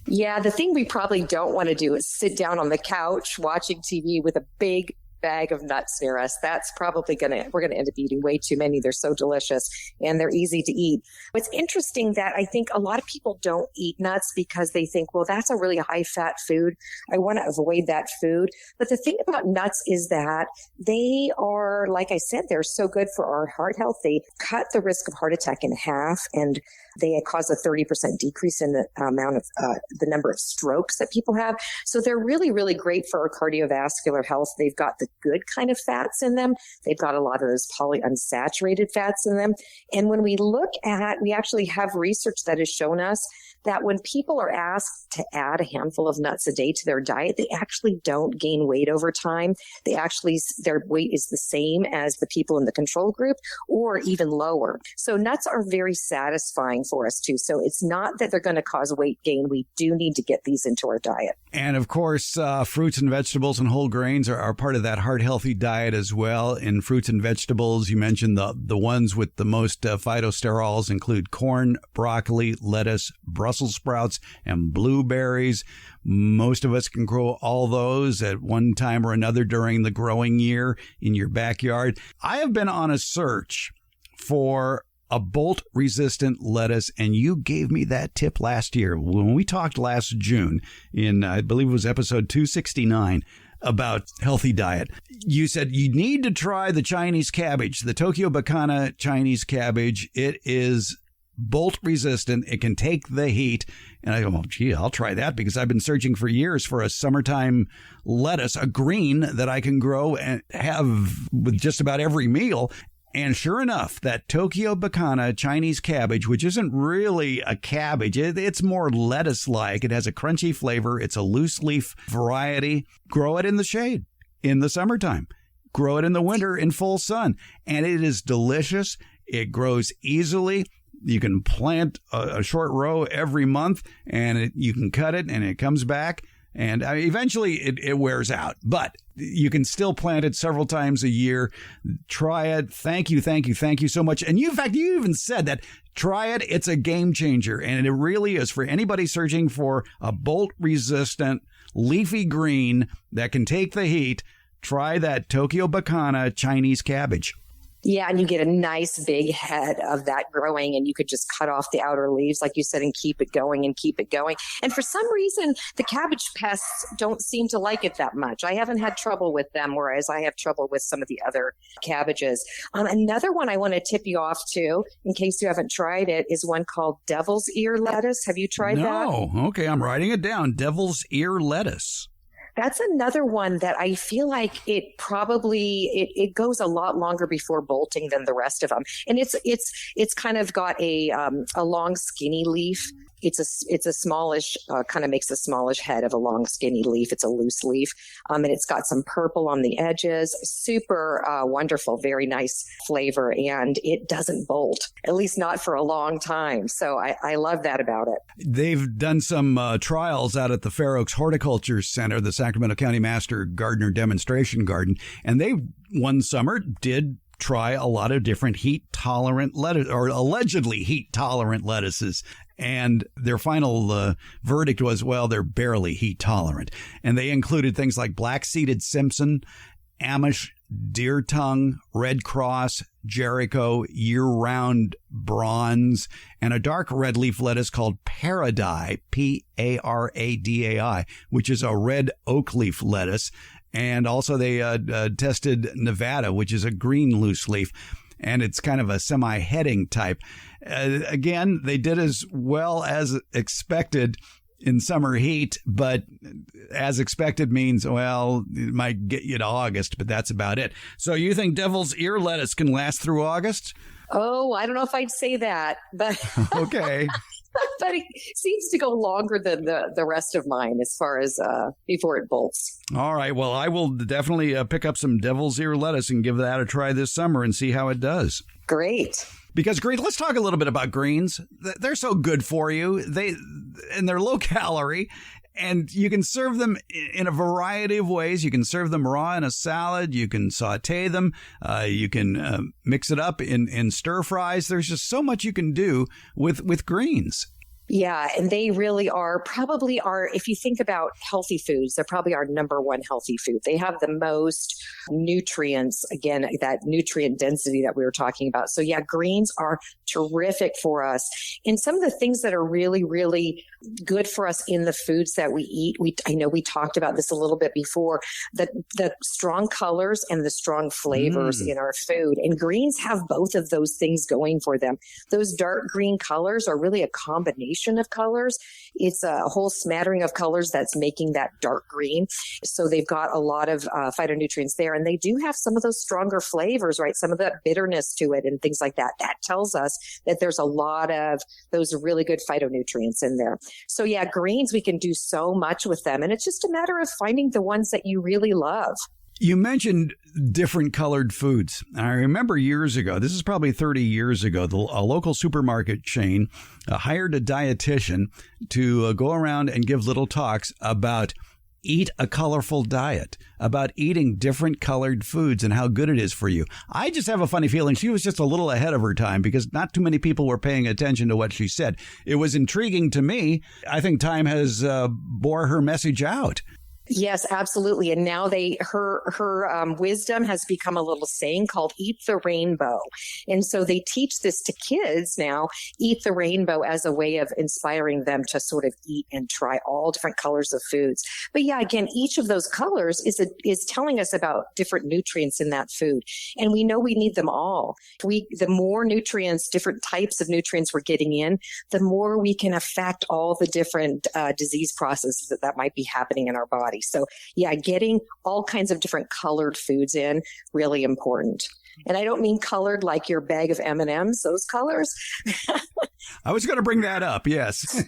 Yeah, the thing we probably don't want to do is sit down on the couch watching TV with a big bag of nuts near us. That's probably we're going to end up eating way too many. They're so delicious and they're easy to eat. It's interesting that I think a lot of people don't eat nuts because they think, well, that's a really high fat food. I want to avoid that food. But the thing about nuts is that they are, like I said, they're so good for our heart health. They cut the risk of heart attack in half, and they cause a 30% decrease in the amount of the number of strokes that people have. So they're really, really great for our cardiovascular health. They've got the good kind of fats in them. They've got a lot of those polyunsaturated fats in them. And when we actually have research that has shown us that when people are asked to add a handful of nuts a day to their diet, they actually don't gain weight over time. Their weight is the same as the people in the control group or even lower. So nuts are very satisfying for us too. So it's not that they're going to cause weight gain. We do need to get these into our diet. And of course, fruits and vegetables and whole grains are part of that heart healthy diet as well. In fruits and vegetables, you mentioned the ones with the most phytosterols include corn, broccoli, lettuce, Brussels sprouts, and blueberries. Most of us can grow all those at one time or another during the growing year in your backyard. I have been on a search for a bolt-resistant lettuce, and you gave me that tip last year when we talked last June in, I believe it was episode 269, about healthy diet. You said you need to try the Chinese cabbage, the Tokyo Bacana Chinese cabbage. It is bolt resistant. It can take the heat. And I go, well, gee, I'll try that because I've been searching for years for a summertime lettuce, a green that I can grow and have with just about every meal. And sure enough, that Tokyo Bacana Chinese cabbage, which isn't really a cabbage, it's more lettuce-like. It has a crunchy flavor. It's a loose leaf variety. Grow it in the shade in the summertime. Grow it in the winter in full sun. And it is delicious. It grows easily. You can plant a short row every month, and you can cut it, and it comes back. And eventually it wears out, but you can still plant it several times a year. Try it. Thank you so much. And in fact, you even said that try it. It's a game changer. And it really is for anybody searching for a bolt-resistant leafy green that can take the heat. Try that Tokyo Bacana Chinese cabbage. Yeah, and you get a nice big head of that growing, and you could just cut off the outer leaves, like you said, and keep it going and keep it going. And for some reason, the cabbage pests don't seem to like it that much. I haven't had trouble with them, whereas I have trouble with some of the other cabbages. Another one I want to tip you off to, in case you haven't tried it, is one called devil's ear lettuce. Have you tried that? No. Okay, I'm writing it down. Devil's ear lettuce. That's another one that I feel like it goes a lot longer before bolting than the rest of them. And it's kind of got a long skinny leaf. It's a smallish, kind of makes a smallish head of a long skinny leaf. It's a loose leaf. And it's got some purple on the edges. Super wonderful, very nice flavor. And it doesn't bolt, at least not for a long time. So I love that about it. They've done some trials out at the Fair Oaks Horticulture Center, the Sacramento County Master Gardener Demonstration Garden. And they, one summer, did try a lot of different heat-tolerant lettuce, or allegedly heat-tolerant lettuces. And their final verdict was, well, they're barely heat-tolerant. And they included things like black-seeded Simpson, Amish, deer tongue, red cross, Jericho, year-round bronze, and a dark red leaf lettuce called Paradai, Paradai, which is a red oak leaf lettuce. And also they tested Nevada, which is a green loose leaf, and it's kind of a semi-heading type. Again, they did as well as expected in summer heat, but as expected means, well, it might get you to August, but that's about it. So you think devil's ear lettuce can last through August? Oh, I don't know if I'd say that, but okay. But it seems to go longer than the rest of mine as far as before it bolts. All right. Well, I will definitely pick up some devil's ear lettuce and give that a try this summer and see how it does. Great. Because greens, let's talk a little bit about greens. They're so good for you. And they're low calorie. And you can serve them in a variety of ways. You can serve them raw in a salad. You can saute them. You can mix it up in stir fries. There's just so much you can do with greens. Yeah, and they really are probably if you think about healthy foods, they're probably our number one healthy food. They have the most nutrients, again, that nutrient density that we were talking about. So yeah, greens are terrific for us. And some of the things that are really, really good for us in the foods that we eat, I know we talked about this a little bit before, the strong colors and the strong flavors in our food. And greens have both of those things going for them. Those dark green colors are really a combination of colors. It's a whole smattering of colors that's making that dark green. So they've got a lot of phytonutrients there, and they do have some of those stronger flavors, right? Some of that bitterness to it and things like that. That tells us that there's a lot of those really good phytonutrients in there. So yeah, greens, we can do so much with them, and it's just a matter of finding the ones that you really love. You mentioned different colored foods. I remember years ago, this is probably 30 years ago, a local supermarket chain hired a dietitian to go around and give little talks about eat a colorful diet, about eating different colored foods and how good it is for you. I just have a funny feeling she was just a little ahead of her time because not too many people were paying attention to what she said. It was intriguing to me. I think time has bore her message out. Yes, absolutely. And now her wisdom has become a little saying called eat the rainbow. And so they teach this to kids now, eat the rainbow as a way of inspiring them to sort of eat and try all different colors of foods. But yeah, again, each of those colors is telling us about different nutrients in that food. And we know we need them all. The more nutrients, different types of nutrients we're getting in, the more we can affect all the different disease processes that might be happening in our body. So yeah, getting all kinds of different colored foods in, really important. And I don't mean colored like your bag of M&Ms, those colors. I was going to bring that up, yes.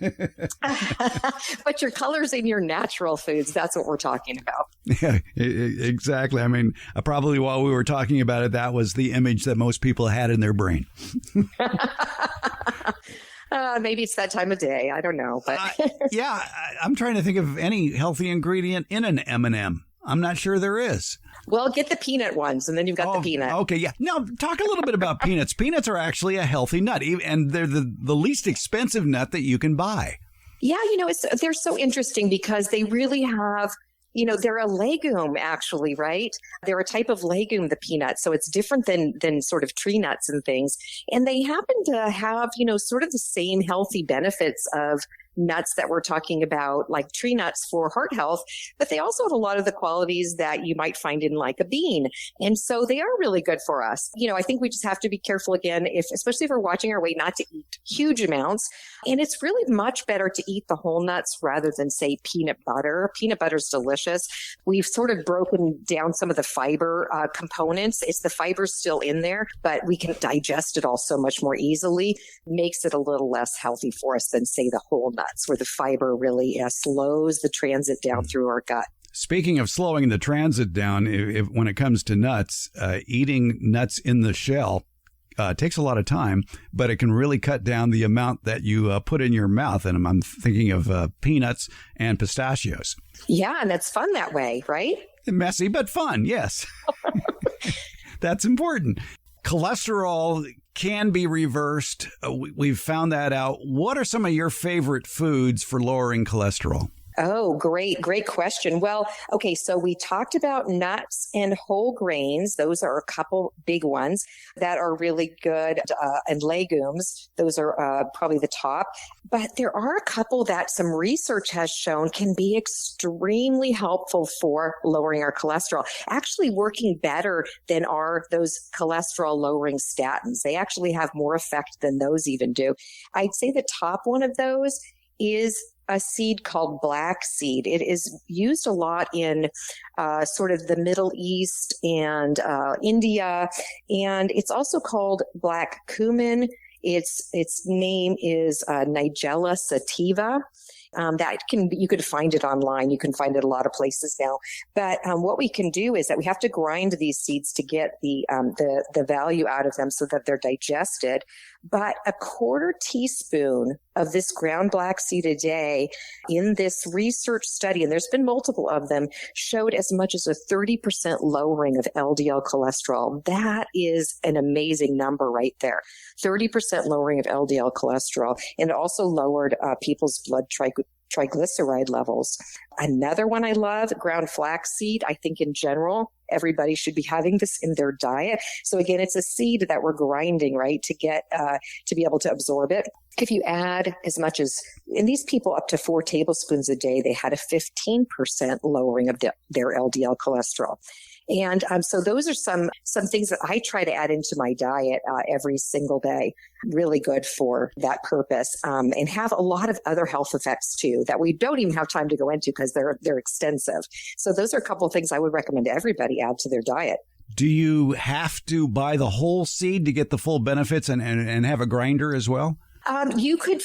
But your colors in your natural foods, that's what we're talking about. Yeah, exactly. I mean, probably while we were talking about it, that was the image that most people had in their brain. Maybe it's that time of day. I don't know. But yeah, I'm trying to think of any healthy ingredient in an M&M. I'm not sure there is. Well, get the peanut ones, and then you've got the peanut. Okay, yeah. Now, talk a little bit about peanuts. Peanuts are actually a healthy nut, and they're the least expensive nut that you can buy. Yeah, they're so interesting because they really have... they're a legume, actually, right? They're a type of legume, the peanuts. So it's different than sort of tree nuts and things. And they happen to have, sort of the same healthy benefits of nuts that we're talking about, like tree nuts for heart health, but they also have a lot of the qualities that you might find in like a bean. And so they are really good for us. I think we just have to be careful again, especially if we're watching our weight, not to eat huge amounts. And it's really much better to eat the whole nuts rather than, say, peanut butter. Peanut butter is delicious. We've sort of broken down some of the fiber components. It's the fiber's still in there, but we can digest it all so much more easily. Makes it a little less healthy for us than, say, the whole nuts, where the fiber really slows the transit down through our gut. Speaking of slowing the transit down, when it comes to nuts, eating nuts in the shell takes a lot of time, but it can really cut down the amount that you put in your mouth. And I'm thinking of peanuts and pistachios. Yeah, and that's fun that way, right? Messy, but fun, yes. That's important. Cholesterol can be reversed. We've found that out. What are some of your favorite foods for lowering cholesterol? Oh, great question. Well, okay, so we talked about nuts and whole grains. Those are a couple big ones that are really good, and legumes. Those are probably the top. But there are a couple that some research has shown can be extremely helpful for lowering our cholesterol, actually working better than are those cholesterol lowering statins. They actually have more effect than those even do. I'd say the top one of those is a seed called black seed. It is used a lot in sort of the Middle East and India, and it's also called black cumin. Its name is Nigella sativa. You could find it online. You can find it a lot of places now. But what we can do is that we have to grind these seeds to get the value out of them so that they're digested. But a quarter teaspoon of this ground black seed a day in this research study, and there's been multiple of them, showed as much as a 30% lowering of LDL cholesterol. That is an amazing number right there. 30% lowering of LDL cholesterol. And it also lowered people's blood triglyceride levels. Another one I love, ground flaxseed. I think in general, everybody should be having this in their diet. So again, it's a seed that we're grinding, right, to get to be able to absorb it. If you add as much as, in these people up to 4 tablespoons a day, they had a 15% lowering of their LDL cholesterol. And so those are some things that I try to add into my diet every single day. Really good for that purpose, and have a lot of other health effects too that we don't even have time to go into because they're extensive. So those are a couple of things I would recommend everybody add to their diet. Do you have to buy the whole seed to get the full benefits and have a grinder as well? You could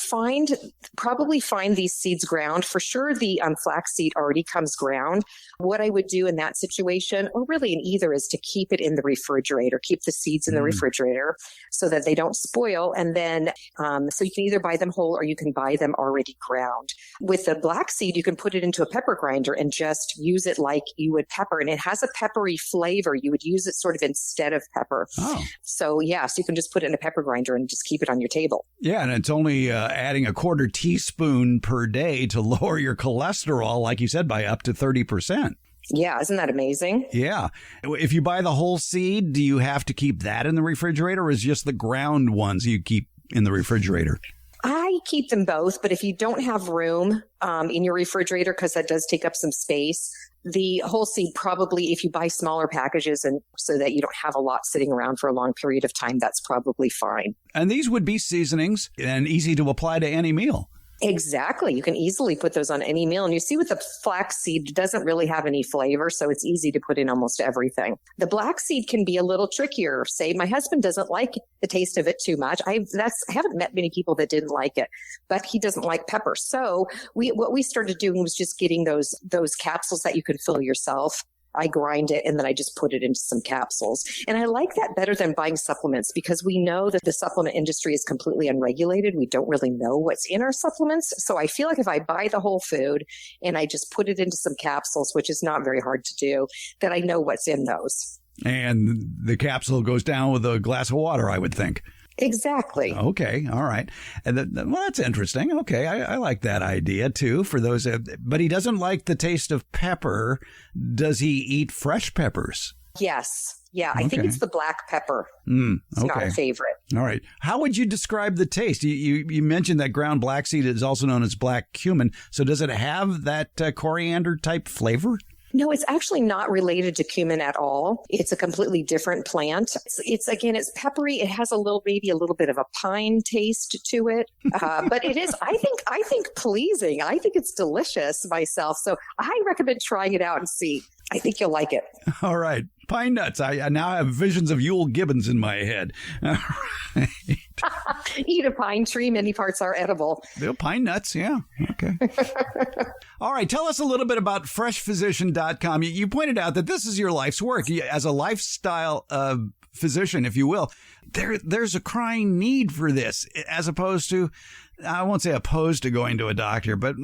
probably find these seeds ground. For sure, the flaxseed already comes ground. What I would do in that situation, or really in either, is to keep it in the refrigerator, keep the seeds in the refrigerator so that they don't spoil. And then, so you can either buy them whole or you can buy them already ground. With the black seed, you can put it into a pepper grinder and just use it like you would pepper. And it has a peppery flavor. You would use it sort of instead of pepper. Oh. So you can just put it in a pepper grinder and just keep it on your table. Yeah, and it's only adding a quarter teaspoon per day to lower your cholesterol, like you said, by up to 30%. Yeah, isn't that amazing? Yeah. If you buy the whole seed, do you have to keep that in the refrigerator, or is just the ground ones you keep in the refrigerator? I keep them both, but if you don't have room in your refrigerator, because that does take up some space, the whole seed probably, if you buy smaller packages and so that you don't have a lot sitting around for a long period of time, that's probably fine. And these would be seasonings and easy to apply to any meal. Exactly. You can easily put those on any meal. And you see with the flaxseed, it doesn't really have any flavor, so it's easy to put in almost everything. The black seed can be a little trickier. Say, my husband doesn't like the taste of it too much. I haven't met many people that didn't like it, but he doesn't like pepper. So what we started doing was just getting those capsules that you can fill yourself. I grind it and then I just put it into some capsules. And I like that better than buying supplements because we know that the supplement industry is completely unregulated. We don't really know what's in our supplements. So I feel like if I buy the whole food and I just put it into some capsules, which is not very hard to do, that I know what's in those. And the capsule goes down with a glass of water, I would think. Exactly. Okay. All right. And well, that's interesting. Okay. I like that idea, too, for those. But he doesn't like the taste of pepper. Does he eat fresh peppers? Yes. Yeah, I think it's the black pepper. It's my favorite. All right. How would you describe the taste? You mentioned that ground black seed is also known as black cumin. So does it have that coriander type flavor? No, it's actually not related to cumin at all. It's a completely different plant. It's peppery. It has maybe a little bit of a pine taste to it. But it is, I think pleasing. I think it's delicious myself. So I recommend trying it out and see. I think you'll like it. All right. Pine nuts. I now have visions of Yule Gibbons in my head. All right. Eat a pine tree. Many parts are edible. Pine nuts. Yeah. Okay. All right. Tell us a little bit about freshphysician.com. You pointed out that this is your life's work as a lifestyle physician, if you will. There's a crying need for this as opposed to, I won't say opposed to going to a doctor, but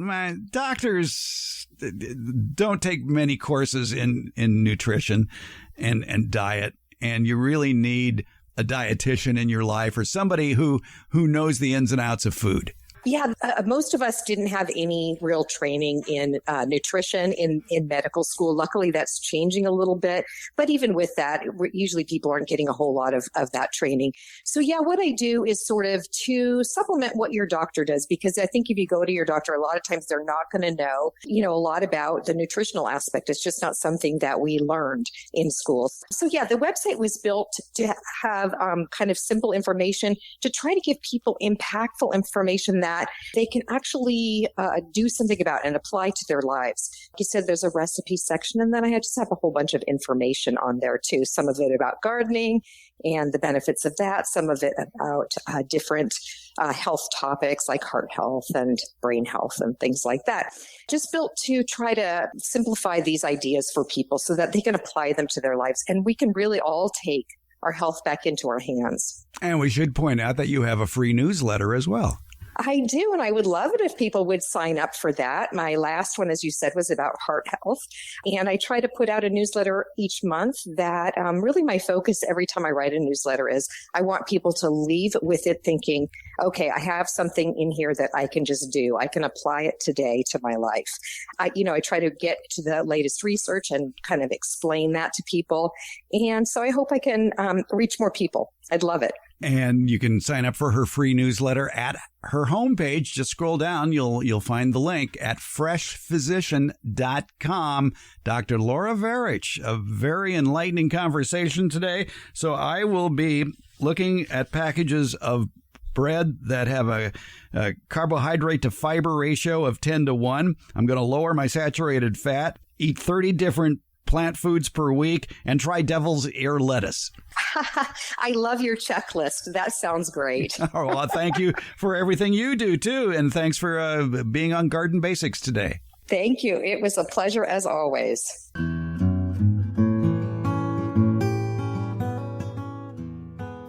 doctors don't take many courses in nutrition and diet, and you really need a dietitian in your life or somebody who knows the ins and outs of food. Yeah, most of us didn't have any real training in nutrition in medical school. Luckily, that's changing a little bit. But even with that, usually people aren't getting a whole lot of that training. So yeah, what I do is sort of to supplement what your doctor does, because I think if you go to your doctor, a lot of times they're not going to know, a lot about the nutritional aspect. It's just not something that we learned in school. So yeah, the website was built to have kind of simple information to try to give people impactful information that they can actually do something about and apply to their lives. Like you said, there's a recipe section, and then I just have a whole bunch of information on there too. Some of it about gardening and the benefits of that. Some of it about different health topics like heart health and brain health and things like that. Just built to try to simplify these ideas for people so that they can apply them to their lives. And we can really all take our health back into our hands. And we should point out that you have a free newsletter as well. I do, and I would love it if people would sign up for that. My last one, as you said, was about heart health. And I try to put out a newsletter each month that really my focus every time I write a newsletter is I want people to leave with it thinking, okay, I have something in here that I can just do. I can apply it today to my life. I try to get to the latest research and kind of explain that to people. And so I hope I can reach more people. I'd love it. And you can sign up for her free newsletter at her homepage. Just scroll down. You'll find the link at freshphysician.com. Dr. Laura Varich, a very enlightening conversation today. So I will be looking at packages of bread that have a carbohydrate to fiber ratio of 10-1. I'm going to lower my saturated fat, eat 30 different plant foods per week, and try devil's ear lettuce. I love your checklist. That sounds great. Oh, well, thank you for everything you do, too. And thanks for being on Garden Basics today. Thank you. It was a pleasure as always.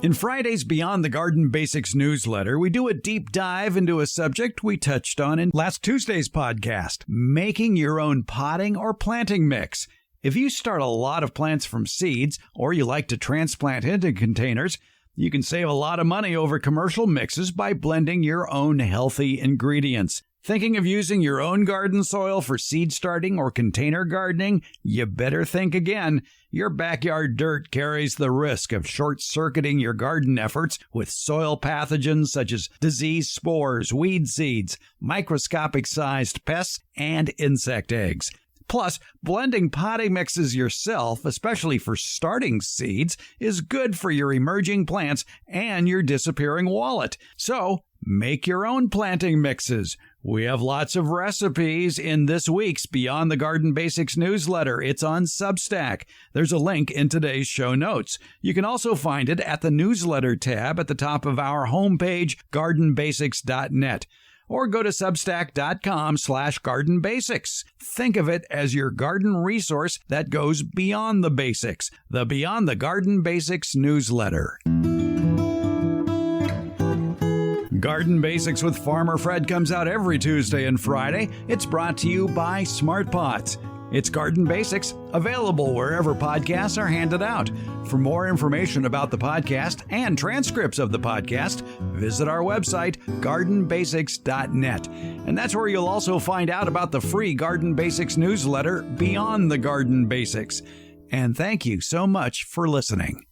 In Friday's Beyond the Garden Basics newsletter, we do a deep dive into a subject we touched on in last Tuesday's podcast, making your own potting or planting mix. If you start a lot of plants from seeds, or you like to transplant into containers, you can save a lot of money over commercial mixes by blending your own healthy ingredients. Thinking of using your own garden soil for seed starting or container gardening? You better think again. Your backyard dirt carries the risk of short-circuiting your garden efforts with soil pathogens such as disease spores, weed seeds, microscopic-sized pests, and insect eggs. Plus, blending potting mixes yourself, especially for starting seeds, is good for your emerging plants and your disappearing wallet. So, make your own planting mixes. We have lots of recipes in this week's Beyond the Garden Basics newsletter. It's on Substack. There's a link in today's show notes. You can also find it at the newsletter tab at the top of our homepage, gardenbasics.net. Or go to substack.com/gardenbasics. Think of it as your garden resource that goes beyond the basics. The Beyond the Garden Basics newsletter. Garden Basics with Farmer Fred comes out every Tuesday and Friday. It's brought to you by Smart Pots. It's Garden Basics, available wherever podcasts are handed out. For more information about the podcast and transcripts of the podcast, visit our website, gardenbasics.net. And that's where you'll also find out about the free Garden Basics newsletter, Beyond the Garden Basics. And thank you so much for listening.